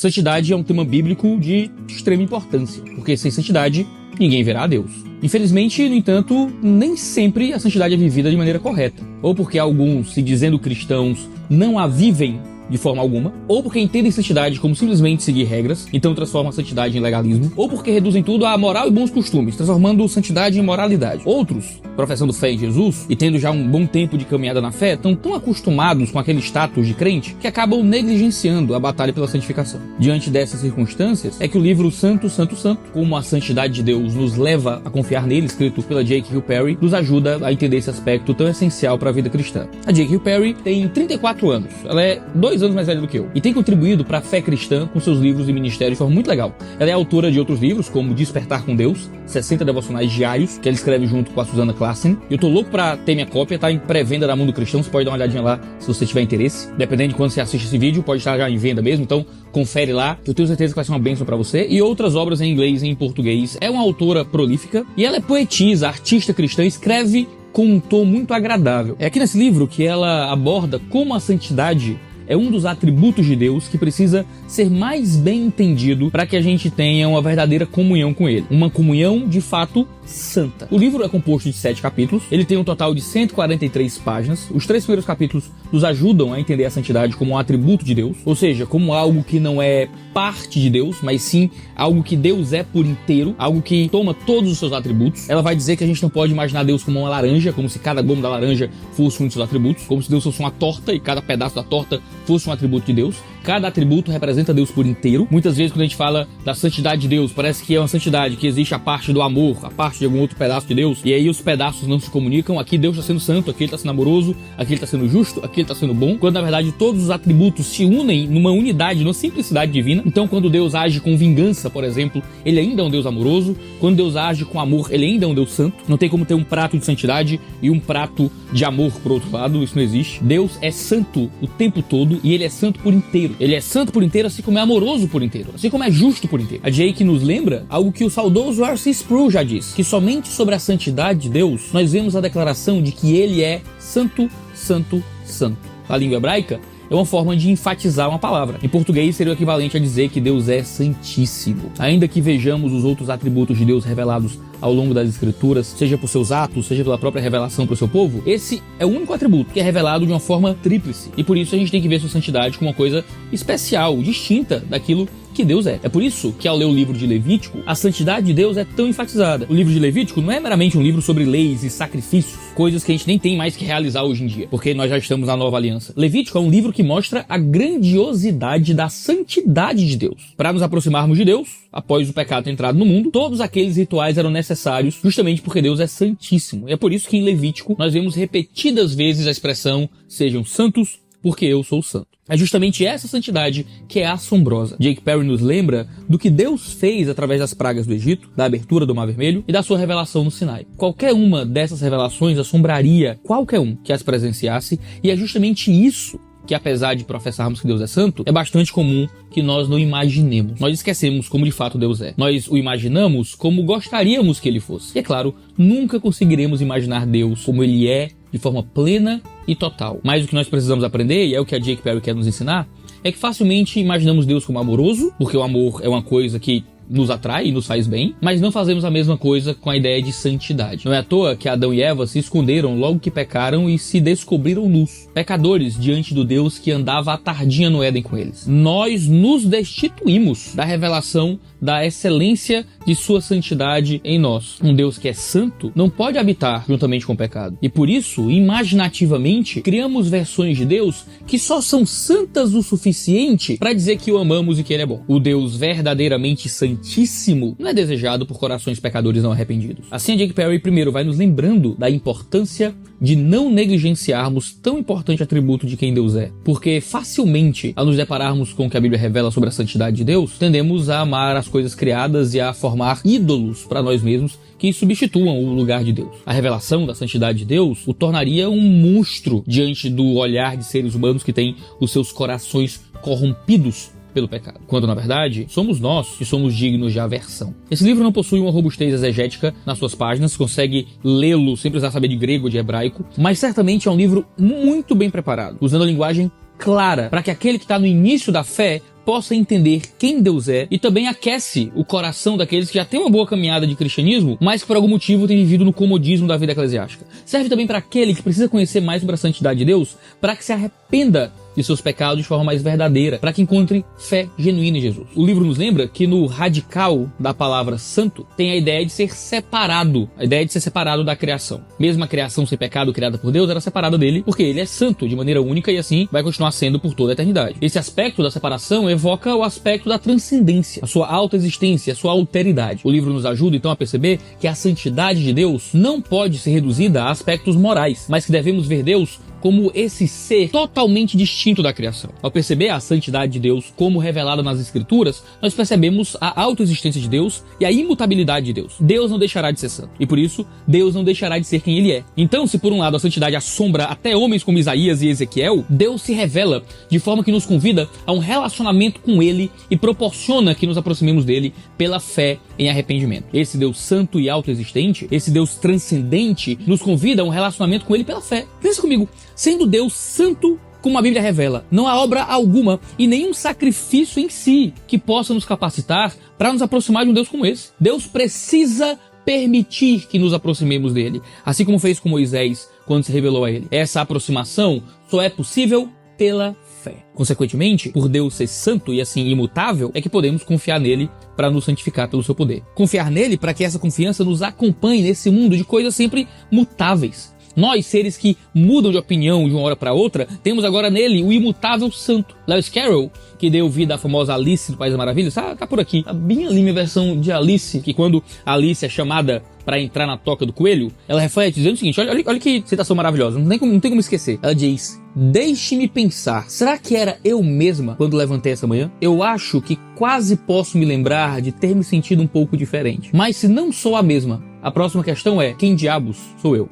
Santidade é um tema bíblico de extrema importância, porque sem santidade ninguém verá a Deus. Infelizmente, no entanto, nem sempre a santidade é vivida de maneira correta, ou porque alguns, se dizendo cristãos, não a vivem de forma alguma, ou porque entendem santidade como simplesmente seguir regras, então transformam a santidade em legalismo, ou porque reduzem tudo a moral e bons costumes, transformando santidade em moralidade. Outros, professando fé em Jesus e tendo já um bom tempo de caminhada na fé, estão tão acostumados com aquele status de crente que acabam negligenciando a batalha pela santificação. Diante dessas circunstâncias, é que o livro Santo, Santo, Santo, como a santidade de Deus nos leva a confiar nele, escrito pela J.K. Hill Perry, nos ajuda a entender esse aspecto tão essencial para a vida cristã. A J.K. Hill Perry tem 34 anos, ela é 2 anos mais velha do que eu, e tem contribuído para a fé cristã com seus livros e ministérios de forma muito legal. Ela é autora de outros livros, como Despertar com Deus, 60 devocionais diários, que ela escreve junto com a Susana Klassen. Eu tô louco pra ter minha cópia, tá em pré-venda da Mundo Cristão, você pode dar uma olhadinha lá se você tiver interesse. Dependendo de quando você assiste esse vídeo, pode estar já em venda mesmo, então confere lá, eu tenho certeza que vai ser uma bênção pra você. E outras obras em inglês e em português. É uma autora prolífica, e ela é poetisa, artista cristã, escreve com um tom muito agradável. É aqui nesse livro que ela aborda como a santidade é um dos atributos de Deus que precisa ser mais bem entendido para que a gente tenha uma verdadeira comunhão com Ele. Uma comunhão, de fato, santa. O livro é composto de 7 capítulos, ele tem um total de 143 páginas. Os 3 primeiros capítulos nos ajudam a entender a santidade como um atributo de Deus, ou seja, como algo que não é parte de Deus, mas sim algo que Deus é por inteiro, algo que toma todos os seus atributos. Ela vai dizer que a gente não pode imaginar Deus como uma laranja, como se cada gomo da laranja fosse um de seus atributos, como se Deus fosse uma torta e cada pedaço da torta fosse um atributo de Deus. Cada atributo representa Deus por inteiro. Muitas vezes quando a gente fala da santidade de Deus, parece que é uma santidade que existe a parte do amor, a parte de algum outro pedaço de Deus, e aí os pedaços não se comunicam. Aqui Deus está sendo santo, aqui Ele está sendo amoroso, aqui Ele está sendo justo, aqui Ele está sendo bom, quando na verdade todos os atributos se unem numa unidade, numa simplicidade divina. Então quando Deus age com vingança, por exemplo, Ele ainda é um Deus amoroso. Quando Deus age com amor, Ele ainda é um Deus santo. Não tem como ter um prato de santidade e um prato de amor por outro lado, isso não existe. Deus é santo o tempo todo e Ele é santo por inteiro. Ele é santo por inteiro, assim como é amoroso por inteiro, assim como é justo por inteiro. A Jake nos lembra algo que o saudoso R.C. Sproul já disse, que somente sobre a santidade de Deus nós vemos a declaração de que Ele é santo, santo, santo. Na língua hebraica, é uma forma de enfatizar uma palavra. Em português seria o equivalente a dizer que Deus é santíssimo. Ainda que vejamos os outros atributos de Deus revelados ao longo das escrituras, seja por seus atos, seja pela própria revelação para o seu povo, esse é o único atributo que é revelado de uma forma tríplice. E por isso a gente tem que ver sua santidade como uma coisa especial, distinta daquilo que Deus é. É por isso que ao ler o livro de Levítico, a santidade de Deus é tão enfatizada. O livro de Levítico não é meramente um livro sobre leis e sacrifícios, coisas que a gente nem tem mais que realizar hoje em dia, porque nós já estamos na nova aliança. Levítico é um livro que mostra a grandiosidade da santidade de Deus. Para nos aproximarmos de Deus, após o pecado ter entrado no mundo, todos aqueles rituais eram necessários justamente porque Deus é santíssimo. E é por isso que em Levítico nós vemos repetidas vezes a expressão "sejam santos, porque eu sou santo". É justamente essa santidade que é assombrosa. J.K. Perry nos lembra do que Deus fez através das pragas do Egito, da abertura do Mar Vermelho e da sua revelação no Sinai. Qualquer uma dessas revelações assombraria qualquer um que as presenciasse, e é justamente isso que, apesar de professarmos que Deus é santo, é bastante comum que nós não imaginemos. Nós esquecemos como de fato Deus é. Nós o imaginamos como gostaríamos que Ele fosse. E é claro, nunca conseguiremos imaginar Deus como Ele é, de forma plena e total. Mas o que nós precisamos aprender, e é o que a J.K. Perry quer nos ensinar, é que facilmente imaginamos Deus como amoroso, porque o amor é uma coisa que nos atrai e nos faz bem, mas não fazemos a mesma coisa com a ideia de santidade. Não é à toa que Adão e Eva se esconderam logo que pecaram e se descobriram nus, pecadores diante do Deus que andava à tardinha no Éden com eles. Nós nos destituímos da revelação da excelência de sua santidade em nós. Um Deus que é santo não pode habitar juntamente com o pecado. E por isso, imaginativamente, criamos versões de Deus que só são santas o suficiente para dizer que o amamos e que Ele é bom. O Deus verdadeiramente santíssimo não é desejado por corações pecadores não arrependidos. Assim, a J.K. Perry primeiro vai nos lembrando da importância de não negligenciarmos tão importante atributo de quem Deus é. Porque facilmente, ao nos depararmos com o que a Bíblia revela sobre a santidade de Deus, tendemos a amar as coisas criadas e a formar ídolos para nós mesmos que substituam o lugar de Deus. A revelação da santidade de Deus o tornaria um monstro diante do olhar de seres humanos que têm os seus corações corrompidos pelo pecado, quando na verdade somos nós que somos dignos de aversão. Esse livro não possui uma robustez exegética nas suas páginas, consegue lê-lo sem precisar saber de grego ou de hebraico, mas certamente é um livro muito bem preparado, usando a linguagem clara, para que aquele que está no início da fé possa entender quem Deus é e também aquece o coração daqueles que já têm uma boa caminhada de cristianismo, mas que por algum motivo têm vivido no comodismo da vida eclesiástica. Serve também para aquele que precisa conhecer mais sobre a santidade de Deus, para que se arrependa de seus pecados de forma mais verdadeira, para que encontre fé genuína em Jesus. O livro nos lembra que no radical da palavra santo tem a ideia de ser separado, a ideia de ser separado da criação. Mesmo a criação sem pecado criada por Deus era separada dele, porque ele é santo de maneira única e assim vai continuar sendo por toda a eternidade. Esse aspecto da separação evoca o aspecto da transcendência, a sua autoexistência, a sua alteridade. O livro nos ajuda então a perceber que a santidade de Deus não pode ser reduzida a aspectos morais, mas que devemos ver Deus como esse ser totalmente distinto da criação. Ao perceber a santidade de Deus como revelada nas Escrituras, nós percebemos a autoexistência de Deus e a imutabilidade de Deus. Deus não deixará de ser santo. E por isso, Deus não deixará de ser quem Ele é. Então, se por um lado a santidade assombra até homens como Isaías e Ezequiel, Deus se revela de forma que nos convida a um relacionamento com Ele e proporciona que nos aproximemos dele pela fé em arrependimento. Esse Deus santo e autoexistente, esse Deus transcendente, nos convida a um relacionamento com Ele pela fé. Pensa comigo. Sendo Deus santo, como a Bíblia revela, não há obra alguma e nenhum sacrifício em si que possa nos capacitar para nos aproximar de um Deus como esse. Deus precisa permitir que nos aproximemos dele, assim como fez com Moisés quando se revelou a ele. Essa aproximação só é possível pela fé. Consequentemente, por Deus ser santo e assim imutável, é que podemos confiar nele para nos santificar pelo seu poder. Confiar nele para que essa confiança nos acompanhe nesse mundo de coisas sempre mutáveis. Nós, seres que mudam de opinião de uma hora para outra, temos agora nele o imutável santo. Lewis Carroll, que deu vida à famosa Alice do País das Maravilhas, tá por aqui. Tá bem ali minha versão de Alice, que quando Alice é chamada para entrar na toca do coelho, ela reflete dizendo o seguinte, olha que citação maravilhosa, não tem como esquecer. Ela diz: deixe-me pensar, será que era eu mesma quando levantei essa manhã? Eu acho que quase posso me lembrar de ter me sentido um pouco diferente. Mas se não sou a mesma, a próxima questão é, quem diabos sou eu?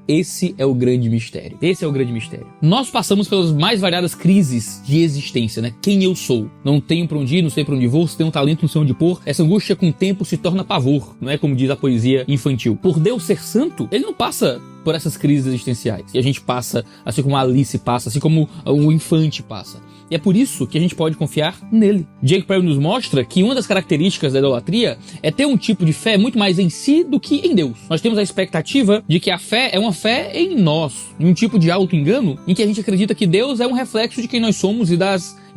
Esse é o grande mistério. Esse é o grande mistério. Nós passamos pelas mais variadas crises de existência, né? Quem eu sou? Não tenho pra onde ir, não sei pra onde vou, se tenho um talento, não sei onde pôr. Essa angústia com o tempo se torna pavor, não é como diz a poesia infantil. Por Deus ser santo, ele não passa por essas crises existenciais. E a gente passa, assim como a Alice passa, assim como o infante passa. E é por isso que a gente pode confiar nele. Jake Perry nos mostra que uma das características da idolatria é ter um tipo de fé muito mais em si do que em Deus. Nós temos a expectativa de que a fé é uma fé em nós, em um tipo de auto-engano em que a gente acredita que Deus é um reflexo de quem nós somos e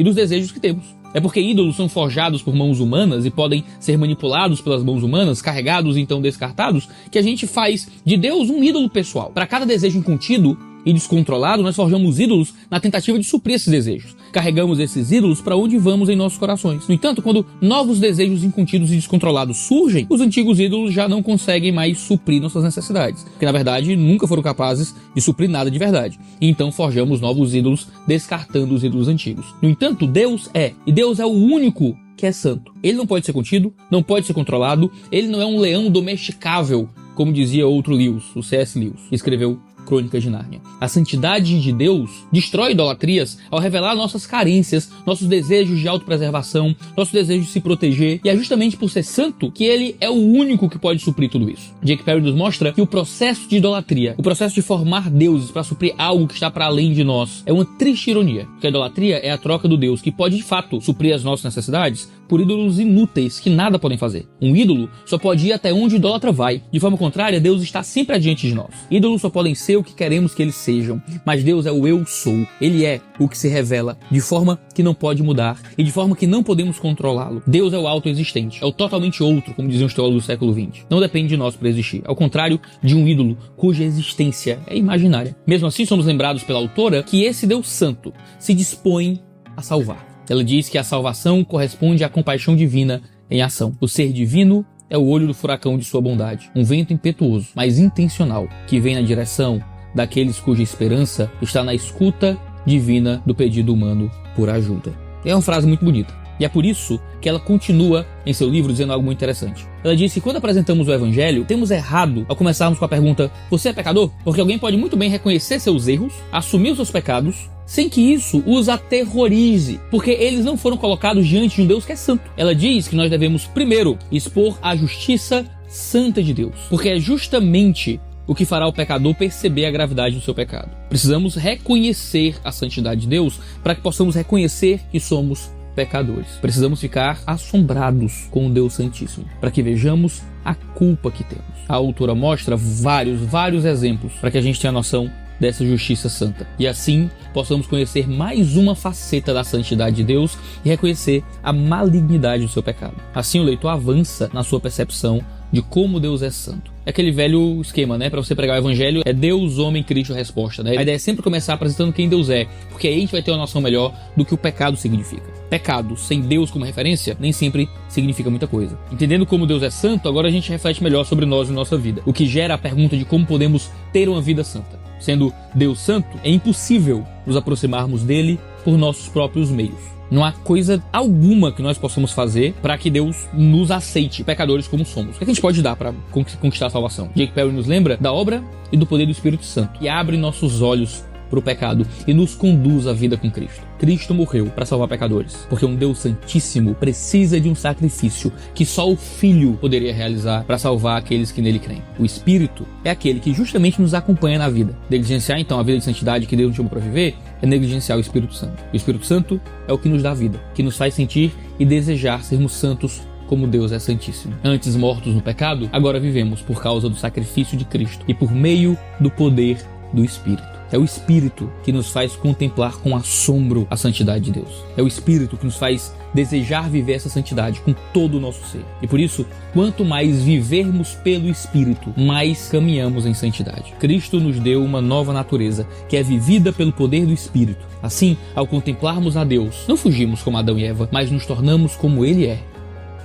dos desejos que temos. É porque ídolos são forjados por mãos humanas e podem ser manipulados pelas mãos humanas, carregados e então descartados, que a gente faz de Deus um ídolo pessoal. Para cada desejo incontido e descontrolado, nós forjamos ídolos na tentativa de suprir esses desejos. Carregamos esses ídolos para onde vamos em nossos corações. No entanto, quando novos desejos incontidos e descontrolados surgem, os antigos ídolos já não conseguem mais suprir nossas necessidades, que na verdade nunca foram capazes de suprir nada de verdade. E então forjamos novos ídolos, descartando os ídolos antigos. No entanto, Deus é, e Deus é o único que é santo. Ele não pode ser contido, não pode ser controlado, ele não é um leão domesticável, como dizia outro Lewis, o C.S. Lewis, que escreveu Crônicas de Nárnia. A santidade de Deus destrói idolatrias ao revelar nossas carências, nossos desejos de autopreservação, nosso desejo de se proteger, e é justamente por ser santo que ele é o único que pode suprir tudo isso. Jake Perry nos mostra que o processo de idolatria, o processo de formar deuses para suprir algo que está para além de nós, é uma triste ironia, porque a idolatria é a troca do Deus que pode de fato suprir as nossas necessidades por ídolos inúteis que nada podem fazer. Um ídolo só pode ir até onde o idólatra vai. De forma contrária, Deus está sempre adiante de nós. Ídolos só podem ser o que queremos que eles sejam, mas Deus é o eu sou. Ele é o que se revela de forma que não pode mudar e de forma que não podemos controlá-lo. Deus é o autoexistente, é o totalmente outro, como diziam os teólogos do século XX. Não depende de nós para existir, ao contrário de um ídolo cuja existência é imaginária. Mesmo assim, somos lembrados pela autora que esse Deus santo se dispõe a salvar. Ela diz que a salvação corresponde à compaixão divina em ação. O ser divino é o olho do furacão de sua bondade, um vento impetuoso, mas intencional, que vem na direção daqueles cuja esperança está na escuta divina do pedido humano por ajuda. É uma frase muito bonita. E é por isso que ela continua em seu livro dizendo algo muito interessante. Ela diz que quando apresentamos o Evangelho, temos errado ao começarmos com a pergunta: você é pecador? Porque alguém pode muito bem reconhecer seus erros, assumir os seus pecados, sem que isso os aterrorize, porque eles não foram colocados diante de um Deus que é santo. Ela diz que nós devemos primeiro expor a justiça santa de Deus, porque é justamente o que fará o pecador perceber a gravidade do seu pecado. Precisamos reconhecer a santidade de Deus para que possamos reconhecer que somos pecadores. Precisamos ficar assombrados com o Deus Santíssimo, para que vejamos a culpa que temos. A autora mostra vários exemplos para que a gente tenha noção dessa justiça santa. E assim possamos conhecer mais uma faceta da santidade de Deus e reconhecer a malignidade do seu pecado. Assim o leitor avança na sua percepção de como Deus é santo. É aquele velho esquema, né? Para você pregar o evangelho, é Deus, homem, Cristo, a resposta, né? A ideia é sempre começar apresentando quem Deus é, porque aí a gente vai ter uma noção melhor do que o pecado significa. Pecado sem Deus como referência nem sempre significa muita coisa. Entendendo como Deus é santo, agora a gente reflete melhor sobre nós e nossa vida, o que gera a pergunta de como podemos ter uma vida santa. Sendo Deus santo, é impossível nos aproximarmos dele por nossos próprios meios. Não há coisa alguma que nós possamos fazer para que Deus nos aceite, pecadores como somos. O que a gente pode dar para conquistar a salvação? J.K. Perry nos lembra da obra e do poder do Espírito Santo, que abre nossos olhos para o pecado e nos conduz à vida com Cristo. Cristo morreu para salvar pecadores, porque um Deus Santíssimo precisa de um sacrifício que só o Filho poderia realizar para salvar aqueles que nele creem. O Espírito é aquele que justamente nos acompanha na vida. Negligenciar então a vida de santidade que Deus nos chamou para viver é negligenciar o Espírito Santo. O Espírito Santo é o que nos dá vida, que nos faz sentir e desejar sermos santos como Deus é santíssimo. Antes mortos no pecado, agora vivemos por causa do sacrifício de Cristo e por meio do poder do Espírito. É o Espírito que nos faz contemplar com assombro a santidade de Deus. É o Espírito que nos faz desejar viver essa santidade com todo o nosso ser. E por isso, quanto mais vivermos pelo Espírito, mais caminhamos em santidade. Cristo nos deu uma nova natureza, que é vivida pelo poder do Espírito. Assim, ao contemplarmos a Deus, não fugimos como Adão e Eva, mas nos tornamos como Ele é,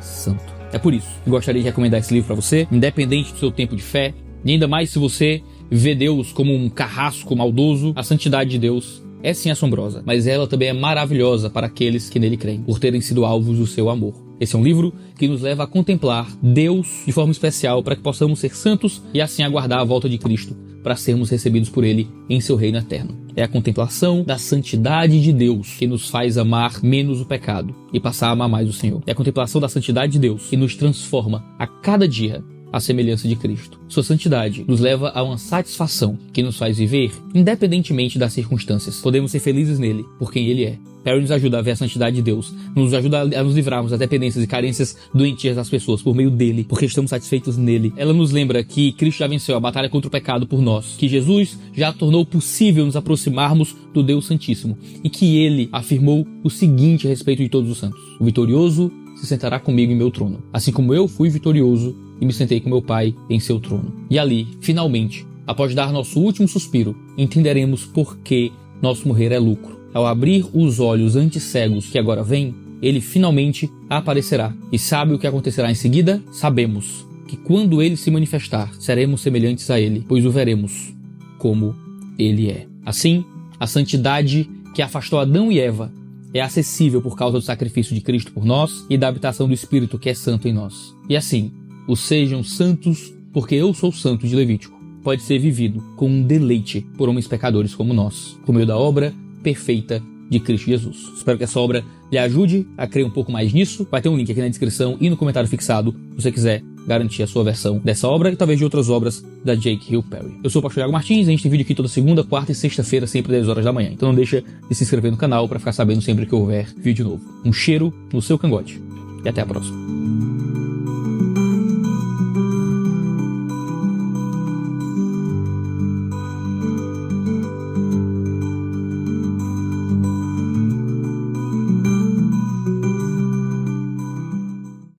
santo. É por isso que gostaria de recomendar esse livro para você, independente do seu tempo de fé, e ainda mais se você vê Deus como um carrasco maldoso. A santidade de Deus é sim assombrosa, mas ela também é maravilhosa para aqueles que nele creem, por terem sido alvos do seu amor. Esse é um livro que nos leva a contemplar Deus de forma especial para que possamos ser santos e assim aguardar a volta de Cristo para sermos recebidos por Ele em seu reino eterno. É a contemplação da santidade de Deus que nos faz amar menos o pecado e passar a amar mais o Senhor. É a contemplação da santidade de Deus que nos transforma a cada dia à semelhança de Cristo. Sua santidade nos leva a uma satisfação que nos faz viver independentemente das circunstâncias. Podemos ser felizes nele, por quem ele é. Perry nos ajuda a ver a santidade de Deus, nos ajuda a nos livrarmos das dependências e carências doentias das pessoas por meio dele, porque estamos satisfeitos nele. Ela nos lembra que Cristo já venceu a batalha contra o pecado por nós, que Jesus já tornou possível nos aproximarmos do Deus Santíssimo e que ele afirmou o seguinte a respeito de todos os santos: o vitorioso se sentará comigo em meu trono, assim como eu fui vitorioso e me sentei com meu Pai em seu trono. E ali, finalmente, após dar nosso último suspiro, entenderemos por que nosso morrer é lucro. Ao abrir os olhos antes cegos que agora vêm, ele finalmente aparecerá. E sabe o que acontecerá em seguida? Sabemos que quando ele se manifestar, seremos semelhantes a ele, pois o veremos como ele é. Assim, a santidade que afastou Adão e Eva é acessível por causa do sacrifício de Cristo por nós e da habitação do Espírito que é santo em nós. E assim, os sejam santos, porque eu sou santo de Levítico, pode ser vivido com um deleite por homens pecadores como nós, por meio da obra perfeita de Cristo Jesus. Espero que essa obra lhe ajude a crer um pouco mais nisso. Vai ter um link aqui na descrição e no comentário fixado, se você quiser garantir a sua versão dessa obra e talvez de outras obras da J.K. Perry. Eu sou o pastor Iago Martins, a gente tem vídeo aqui toda segunda, quarta e sexta-feira, sempre às 10 horas da manhã. Então não deixa de se inscrever no canal para ficar sabendo sempre que houver vídeo novo. Um cheiro no seu cangote e até a próxima.